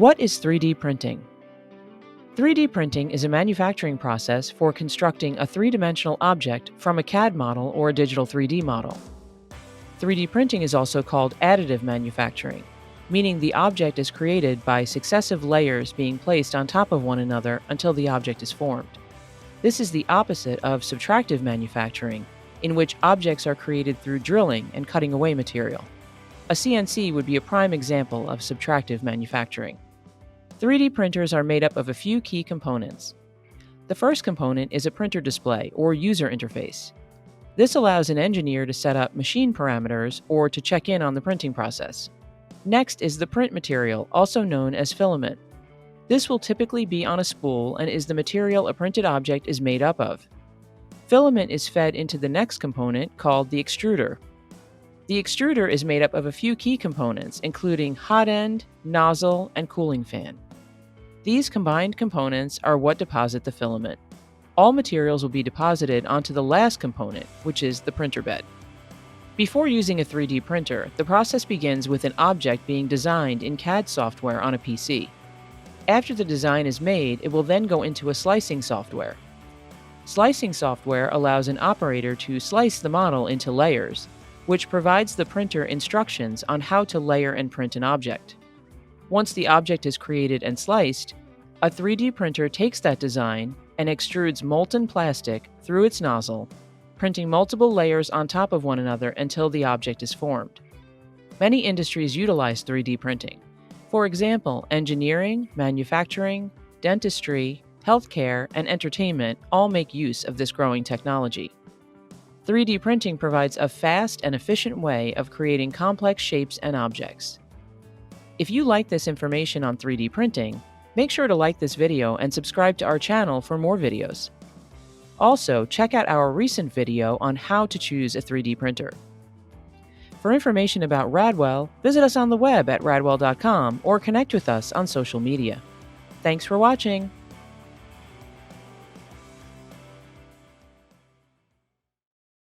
What is 3D printing? 3D printing is a manufacturing process for constructing a three-dimensional object from a CAD model or a digital 3D model. 3D printing is also called additive manufacturing, meaning the object is created by successive layers being placed on top of one another until the object is formed. This is the opposite of subtractive manufacturing, in which objects are created through drilling and cutting away material. A CNC would be a prime example of subtractive manufacturing. 3D printers are made up of a few key components. The first component is a printer display or user interface. This allows an engineer to set up machine parameters or to check in on the printing process. Next is the print material, also known as filament. This will typically be on a spool and is the material a printed object is made up of. Filament is fed into the next component called the extruder. The extruder is made up of a few key components, including hot end, nozzle, and cooling fan. These combined components are what deposit the filament. All materials will be deposited onto the last component, which is the printer bed. Before using a 3D printer, the process begins with an object being designed in CAD software on a PC. After the design is made, it will then go into a slicing software. Slicing software allows an operator to slice the model into layers, which provides the printer instructions on how to layer and print an object. Once the object is created and sliced, a 3D printer takes that design and extrudes molten plastic through its nozzle, printing multiple layers on top of one another until the object is formed. Many industries utilize 3D printing. For example, engineering, manufacturing, dentistry, healthcare, and entertainment all make use of this growing technology. 3D printing provides a fast and efficient way of creating complex shapes and objects. If you like this information on 3D printing, make sure to like this video and subscribe to our channel for more videos. Also, check out our recent video on how to choose a 3D printer. For information about Radwell, visit us on the web at radwell.com or connect with us on social media. Thanks for watching!